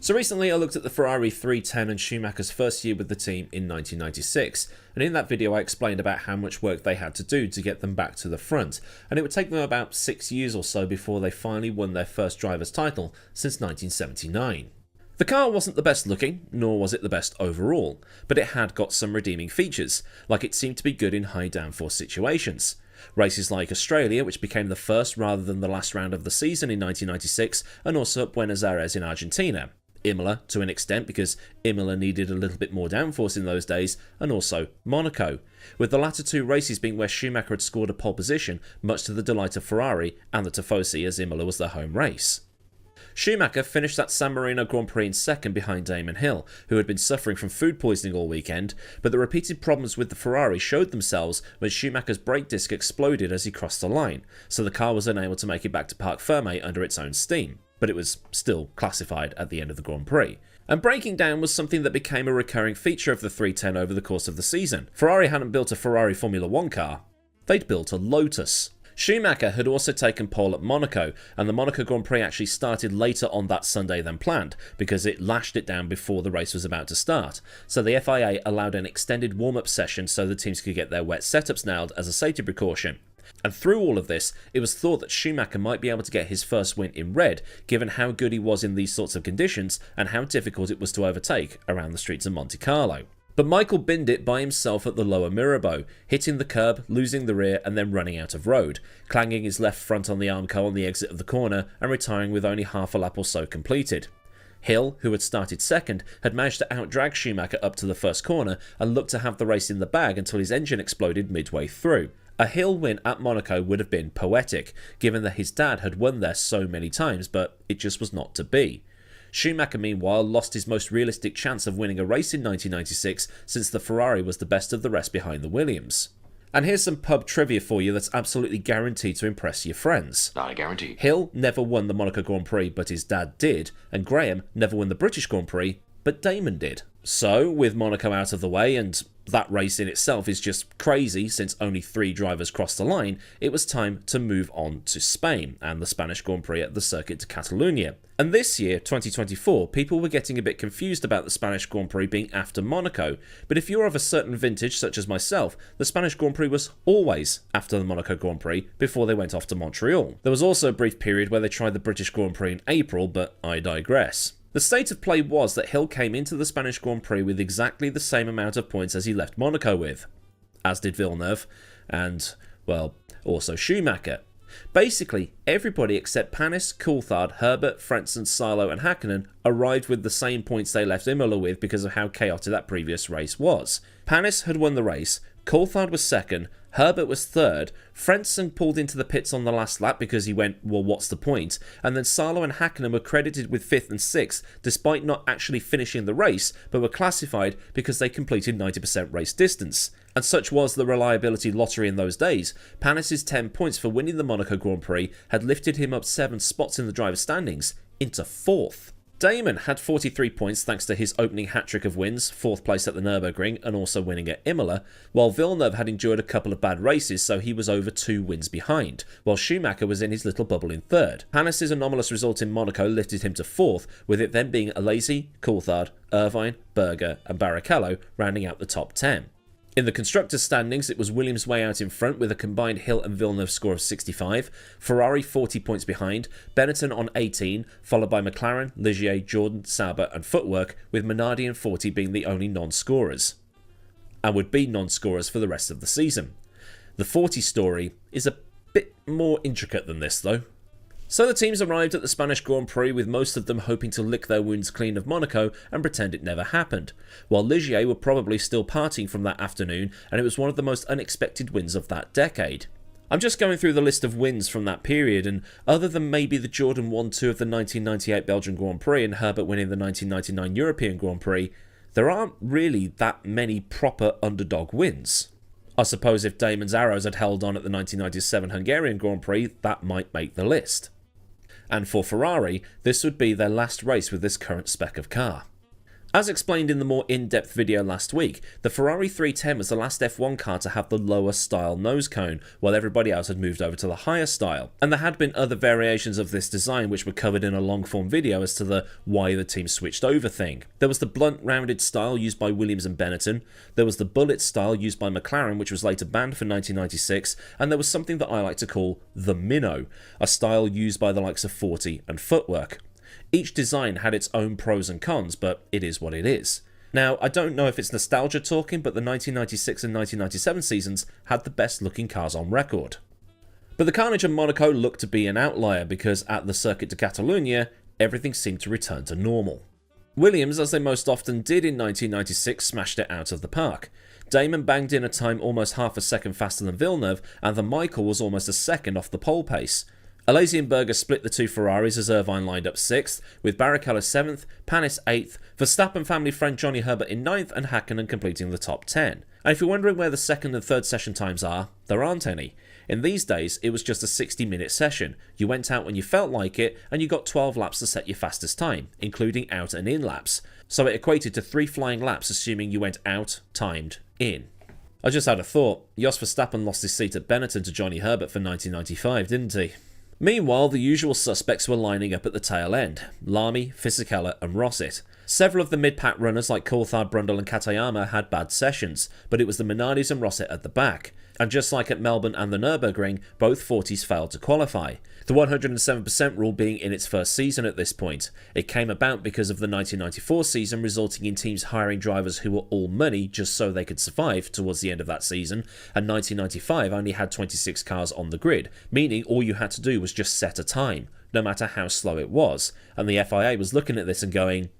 So recently I looked at the Ferrari 310 and Schumacher's first year with the team in 1996, and in that video I explained about how much work they had to do to get them back to the front, and it would take them about 6 years or so before they finally won their first driver's title since 1979. The car wasn't the best looking, nor was it the best overall, but it had got some redeeming features, like it seemed to be good in high downforce situations. Races like Australia, which became the first rather than the last round of the season in 1996, and also Buenos Aires in Argentina. Imola, to an extent, because Imola needed a little bit more downforce in those days, and also Monaco, with the latter two races being where Schumacher had scored a pole position, much to the delight of Ferrari and the Tifosi, as Imola was their home race. Schumacher finished that San Marino Grand Prix in second behind Damon Hill, who had been suffering from food poisoning all weekend, but the repeated problems with the Ferrari showed themselves when Schumacher's brake disc exploded as he crossed the line, so the car was unable to make it back to Parc Fermé under its own steam, but it was still classified at the end of the Grand Prix. And breaking down was something that became a recurring feature of the 310 over the course of the season. Ferrari hadn't built a Ferrari Formula 1 car, they'd built a Lotus. Schumacher had also taken pole at Monaco, and the Monaco Grand Prix actually started later on that Sunday than planned, because it lashed it down before the race was about to start. So the FIA allowed an extended warm-up session so the teams could get their wet setups nailed as a safety precaution. And through all of this, it was thought that Schumacher might be able to get his first win in red, given how good he was in these sorts of conditions and how difficult it was to overtake around the streets of Monte Carlo. But Michael binned it by himself at the lower Mirabeau, hitting the curb, losing the rear and then running out of road, clanging his left front on the Armco on the exit of the corner and retiring with only half a lap or so completed. Hill, who had started second, had managed to outdrag Schumacher up to the first corner and looked to have the race in the bag until his engine exploded midway through. A Hill win at Monaco would have been poetic, given that his dad had won there so many times, but it just was not to be. Schumacher, meanwhile, lost his most realistic chance of winning a race in 1996 since the Ferrari was the best of the rest behind the Williams. And here's some pub trivia for you that's absolutely guaranteed to impress your friends. Not a guarantee. Hill never won the Monaco Grand Prix, but his dad did, and Graham never won the British Grand Prix, but Damon did. So, with Monaco out of the way, and that race in itself is just crazy since only 3 drivers crossed the line, it was time to move on to Spain and the Spanish Grand Prix at the Circuit de Catalunya. And this year, 2024, people were getting a bit confused about the Spanish Grand Prix being after Monaco, but if you're of a certain vintage such as myself, the Spanish Grand Prix was always after the Monaco Grand Prix before they went off to Montreal. There was also a brief period where they tried the British Grand Prix in April, but I digress. The state of play was that Hill came into the Spanish Grand Prix with exactly the same amount of points as he left Monaco with, as did Villeneuve, and, well, also Schumacher. Basically, everybody except Panis, Coulthard, Herbert, Frentzen, Salo and Hakkinen arrived with the same points they left Imola with because of how chaotic that previous race was. Panis had won the race, Coulthard was second, Herbert was third, Frentzen pulled into the pits on the last lap because he went, well, what's the point? And then Salo and Hakkinen were credited with 5th and 6th, despite not actually finishing the race, but were classified because they completed 90% race distance. And such was the reliability lottery in those days. Panis' 10 points for winning the Monaco Grand Prix had lifted him up 7 spots in the driver's standings into 4th. Damon had 43 points thanks to his opening hat-trick of wins, 4th place at the Nürburgring and also winning at Imola, while Villeneuve had endured a couple of bad races, so he was over 2 wins behind, while Schumacher was in his little bubble in 3rd. Panis' anomalous result in Monaco lifted him to 4th, with it then being Alesi, Coulthard, Irvine, Berger and Barrichello rounding out the top 10. In the constructors' standings, it was Williams way out in front with a combined Hill and Villeneuve score of 65, Ferrari 40 points behind, Benetton on 18, followed by McLaren, Ligier, Jordan, Sauber and Footwork, with Minardi and 40 being the only non-scorers, and would be non-scorers for the rest of the season. The 40 story is a bit more intricate than this though. So the teams arrived at the Spanish Grand Prix with most of them hoping to lick their wounds clean of Monaco and pretend it never happened, while Ligier were probably still partying from that afternoon, and it was one of the most unexpected wins of that decade. I'm just going through the list of wins from that period, and other than maybe the Jordan 1-2 of the 1998 Belgian Grand Prix and Herbert winning the 1999 European Grand Prix, there aren't really that many proper underdog wins. I suppose if Damon's arrows had held on at the 1997 Hungarian Grand Prix, that might make the list. And for Ferrari, this would be their last race with this current spec of car. As explained in the more in-depth video last week, the Ferrari 310 was the last F1 car to have the lower style nose cone, while everybody else had moved over to the higher style. And there had been other variations of this design which were covered in a long-form video as to the why the team switched over thing. There was the blunt rounded style used by Williams and Benetton, there was the bullet style used by McLaren which was later banned for 1996, and there was something that I like to call the minnow, a style used by the likes of 40 and Footwork. Each design had its own pros and cons, but it is what it is. Now, I don't know if it's nostalgia talking, but the 1996 and 1997 seasons had the best looking cars on record. But the carnage in Monaco looked to be an outlier because at the Circuit de Catalunya, everything seemed to return to normal. Williams, as they most often did in 1996, smashed it out of the park. Damon banged in a time almost half a second faster than Villeneuve, and the Michael was almost a second off the pole pace. Alesi and Berger split the two Ferraris as Irvine lined up 6th, with Barrichello 7th, Panis 8th, Verstappen family friend Johnny Herbert in 9th, and Hakkinen completing the top 10. And if you're wondering where the second and third session times are, there aren't any. In these days, it was just a 60-minute session. You went out when you felt like it, and you got 12 laps to set your fastest time, including out and in laps. So it equated to 3 flying laps assuming you went out, timed, in. I just had a thought. Jos Verstappen lost his seat at Benetton to Johnny Herbert for 1995, didn't he? Meanwhile, the usual suspects were lining up at the tail end: Lamy, Fisichella and Rosset. Several of the mid-pack runners like Coulthard, Brundle and Katayama had bad sessions, but it was the Minardis and Rosset at the back. And just like at Melbourne and the Nürburgring, both 40s failed to qualify. The 107% rule being in its first season at this point. It came about because of the 1994 season, resulting in teams hiring drivers who were all money just so they could survive towards the end of that season, and 1995 only had 26 cars on the grid, meaning all you had to do was just set a time, no matter how slow it was, and the FIA was looking at this and going,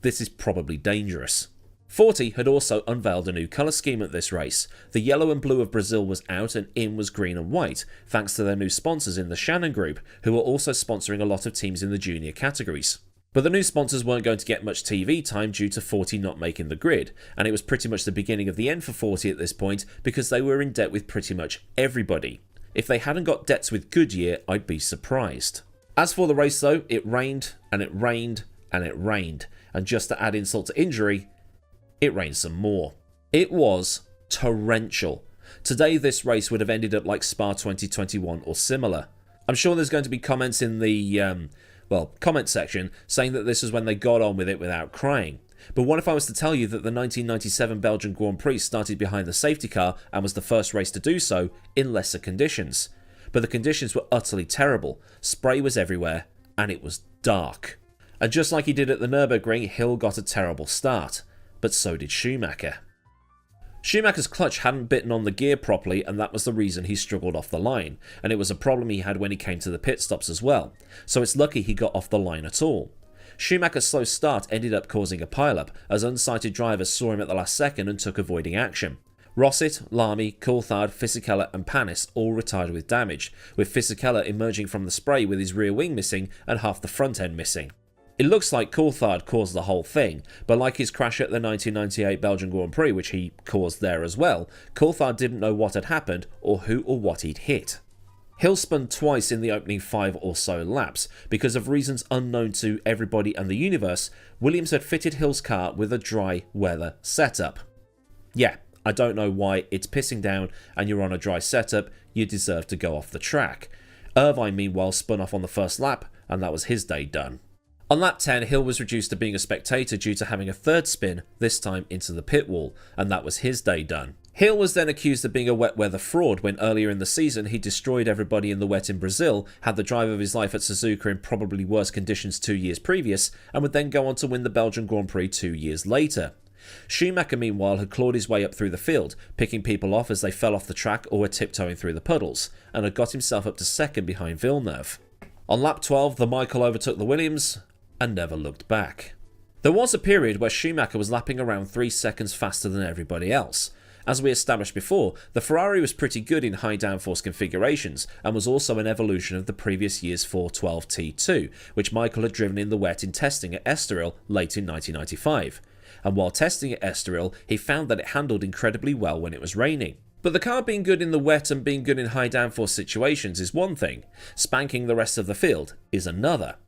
this is probably dangerous. 40 had also unveiled a new colour scheme at this race. The yellow and blue of Brazil was out and in was green and white, thanks to their new sponsors in the Shannon Group, who were also sponsoring a lot of teams in the junior categories. But the new sponsors weren't going to get much TV time due to 40 not making the grid, and it was pretty much the beginning of the end for 40 at this point because they were in debt with pretty much everybody. If they hadn't got debts with Goodyear, I'd be surprised. As for the race though, it rained and it rained and it rained, and just to add insult to injury, it rained some more. It was torrential. Today this race would have ended up like Spa 2021 or similar. I'm sure there's going to be comments in the comment section saying that this is when they got on with it without crying. But what if I was to tell you that the 1997 Belgian Grand Prix started behind the safety car and was the first race to do so in lesser conditions? But the conditions were utterly terrible. Spray was everywhere and it was dark. And just like he did at the Nürburgring, Hill got a terrible start. But so did Schumacher. Schumacher's clutch hadn't bitten on the gear properly, and that was the reason he struggled off the line, and it was a problem he had when he came to the pit stops as well, so it's lucky he got off the line at all. Schumacher's slow start ended up causing a pile-up, as unsighted drivers saw him at the last second and took avoiding action. Rosset, Lamy, Coulthard, Fisichella and Panis all retired with damage, with Fisichella emerging from the spray with his rear wing missing and half the front end missing. It looks like Coulthard caused the whole thing, but like his crash at the 1998 Belgian Grand Prix, which he caused there as well, Coulthard didn't know what had happened or who or what he'd hit. Hill spun twice in the opening 5 or so laps. Because of reasons unknown to everybody and the universe, Williams had fitted Hill's car with a dry weather setup. Yeah, I don't know why it's pissing down and you're on a dry setup, you deserve to go off the track. Irvine meanwhile spun off on the first lap and that was his day done. On lap 10, Hill was reduced to being a spectator due to having a third spin, this time into the pit wall, and that was his day done. Hill was then accused of being a wet weather fraud when earlier in the season he destroyed everybody in the wet in Brazil, had the drive of his life at Suzuka in probably worse conditions 2 years previous, and would then go on to win the Belgian Grand Prix 2 years later. Schumacher meanwhile had clawed his way up through the field, picking people off as they fell off the track or were tiptoeing through the puddles, and had got himself up to second behind Villeneuve. On lap 12, the Michael overtook the Williams and never looked back. There was a period where Schumacher was lapping around 3 seconds faster than everybody else. As we established before, the Ferrari was pretty good in high downforce configurations and was also an evolution of the previous year's 412 T2, which Michael had driven in the wet in testing at Estoril late in 1995. And while testing at Estoril, he found that it handled incredibly well when it was raining. But the car being good in the wet and being good in high downforce situations is one thing, spanking the rest of the field is another.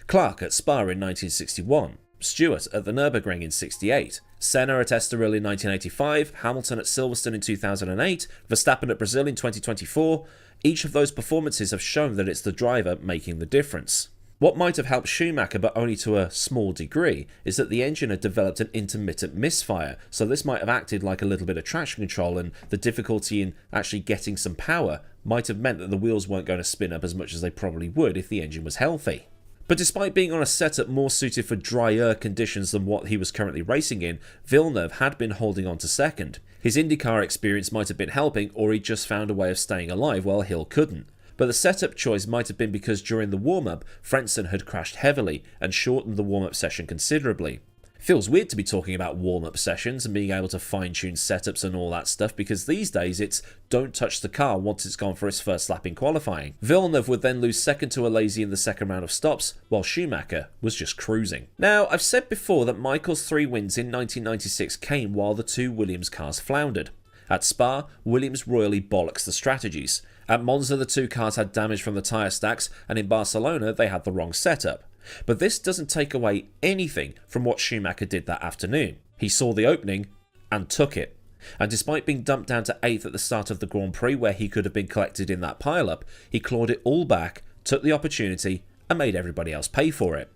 Clark at Spa in 1961. Stewart at the Nürburgring in 68, Senna at Estoril in 1985, Hamilton at Silverstone in 2008, Verstappen at Brazil in 2024. Each of those performances have shown that it's the driver making the difference. What might have helped Schumacher, but only to a small degree, is that the engine had developed an intermittent misfire, so this might have acted like a little bit of traction control, and the difficulty in actually getting some power might have meant that the wheels weren't going to spin up as much as they probably would if the engine was healthy. But despite being on a setup more suited for drier conditions than what he was currently racing in, Villeneuve had been holding on to second. His IndyCar experience might have been helping, or he just found a way of staying alive while Hill couldn't. But the setup choice might have been because during the warm-up, Frentzen had crashed heavily and shortened the warm-up session considerably. Feels weird to be talking about warm-up sessions and being able to fine-tune setups and all that stuff, because these days it's don't touch the car once it's gone for its first lap in qualifying. Villeneuve would then lose second to Alesi in the second round of stops, while Schumacher was just cruising. Now, I've said before that Michael's 3 wins in 1996 came while the 2 Williams cars floundered. At Spa, Williams royally bollocks the strategies. At Monza, the 2 cars had damage from the tyre stacks, and in Barcelona, they had the wrong setup. But this doesn't take away anything from what Schumacher did that afternoon. He saw the opening and took it. And despite being dumped down to 8th at the start of the Grand Prix, where he could have been collected in that pile-up, he clawed it all back, took the opportunity, and made everybody else pay for it.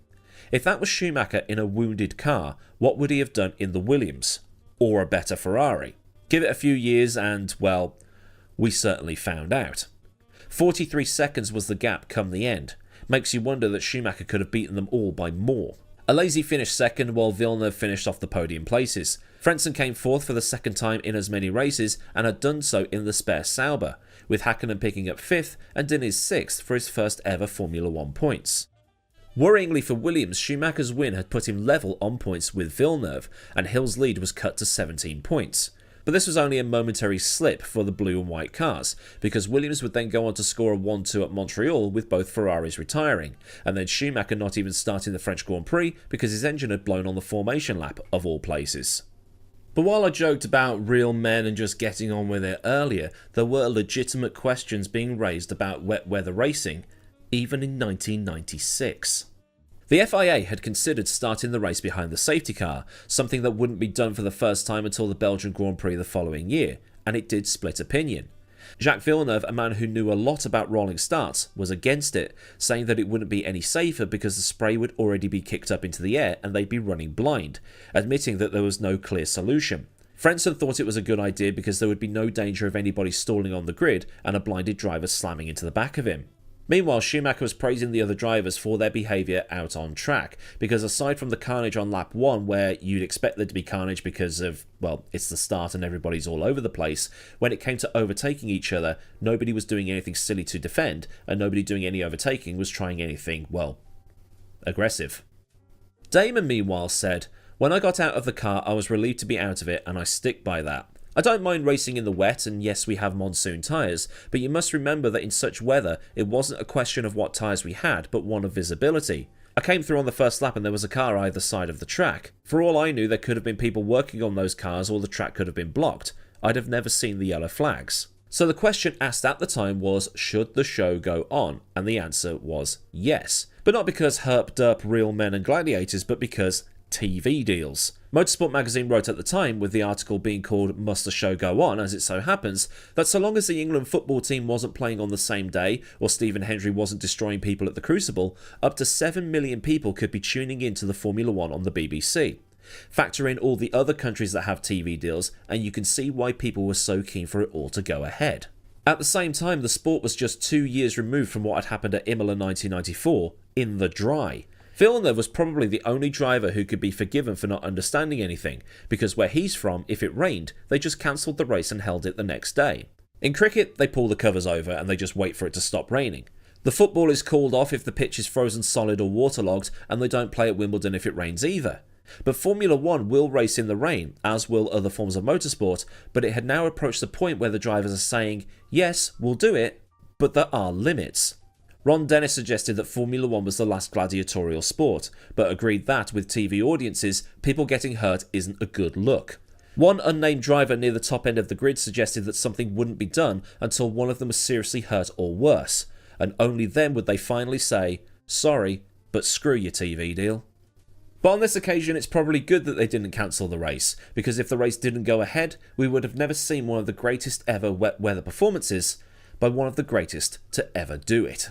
If that was Schumacher in a wounded car, what would he have done in the Williams? Or a better Ferrari? Give it a few years and, well, we certainly found out. 43 seconds was the gap come the end. Makes you wonder that Schumacher could have beaten them all by more. Alesi finished second while Villeneuve finished off the podium places. Frentzen came 4th for the second time in as many races and had done so in the spare Sauber, with Hakkinen picking up 5th and Diniz 6th for his first ever Formula 1 points. Worryingly for Williams, Schumacher's win had put him level on points with Villeneuve, and Hill's lead was cut to 17 points. But this was only a momentary slip for the blue and white cars, because Williams would then go on to score a 1-2 at Montreal with both Ferraris retiring, and then Schumacher not even starting the French Grand Prix because his engine had blown on the formation lap of all places. But while I joked about real men and just getting on with it earlier, there were legitimate questions being raised about wet weather racing, even in 1996. The FIA had considered starting the race behind the safety car, something that wouldn't be done for the first time until the Belgian Grand Prix the following year, and it did split opinion. Jacques Villeneuve, a man who knew a lot about rolling starts, was against it, saying that it wouldn't be any safer because the spray would already be kicked up into the air and they'd be running blind, admitting that there was no clear solution. Frentzen thought it was a good idea because there would be no danger of anybody stalling on the grid and a blinded driver slamming into the back of him. Meanwhile, Schumacher was praising the other drivers for their behaviour out on track, because aside from the carnage on lap 1, where you'd expect there to be carnage because of, well, it's the start and everybody's all over the place, when it came to overtaking each other, nobody was doing anything silly to defend, and nobody doing any overtaking was trying anything, well, aggressive. Damon, meanwhile, said, "When I got out of the car, I was relieved to be out of it, and I stick by that. I don't mind racing in the wet, and yes, we have monsoon tyres, but you must remember that in such weather, it wasn't a question of what tyres we had, but one of visibility. I came through on the first lap and there was a car either side of the track. For all I knew, there could have been people working on those cars, or the track could have been blocked. I'd have never seen the yellow flags." So the question asked at the time was, should the show go on? And the answer was yes. But not because herp derp real men and gladiators, but because TV deals. Motorsport magazine wrote at the time, with the article being called "Must the Show Go On?" as it so happens, that so long as the England football team wasn't playing on the same day, or Stephen Hendry wasn't destroying people at the Crucible, up to 7 million people could be tuning in to the Formula 1 on the BBC. Factor in all the other countries that have TV deals, and you can see why people were so keen for it all to go ahead. At the same time, the sport was just 2 years removed from what had happened at Imola 1994, in the dry. Villeneuve was probably the only driver who could be forgiven for not understanding anything, because where he's from, if it rained, they just cancelled the race and held it the next day. In cricket, they pull the covers over and they just wait for it to stop raining. The football is called off if the pitch is frozen solid or waterlogged, and they don't play at Wimbledon if it rains either. But Formula 1 will race in the rain, as will other forms of motorsport, but it had now approached the point where the drivers are saying, yes, we'll do it, but there are limits. Ron Dennis suggested that Formula 1 was the last gladiatorial sport, but agreed that, with TV audiences, people getting hurt isn't a good look. One unnamed driver near the top end of the grid suggested that something wouldn't be done until one of them was seriously hurt or worse, and only then would they finally say, sorry, but screw your TV deal. But on this occasion, it's probably good that they didn't cancel the race, because if the race didn't go ahead, we would have never seen one of the greatest ever wet weather performances by one of the greatest to ever do it.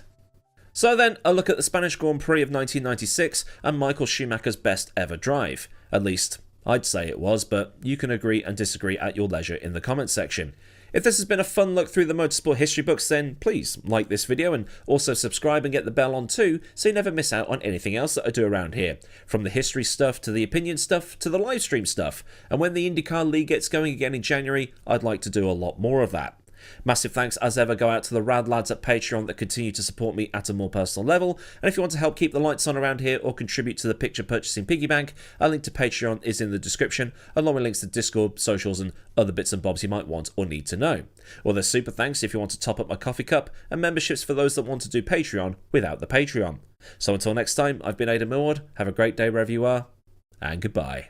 So then, a look at the Spanish Grand Prix of 1996 and Michael Schumacher's best ever drive. At least, I'd say it was, but you can agree and disagree at your leisure in the comments section. If this has been a fun look through the motorsport history books, then please like this video and also subscribe and get the bell on too, so you never miss out on anything else that I do around here. From the history stuff to the opinion stuff to the live stream stuff. And when the IndyCar League gets going again in January, I'd like to do a lot more of that. Massive thanks as ever go out to the rad lads at Patreon that continue to support me at a more personal level, and if you want to help keep the lights on around here or contribute to the picture purchasing piggy bank, a link to Patreon is in the description, along with links to Discord, socials and other bits and bobs you might want or need to know. Or there's super thanks if you want to top up my coffee cup, and memberships for those that want to do Patreon without the Patreon. So until next time, I've been Millward, have a great day wherever you are, and goodbye.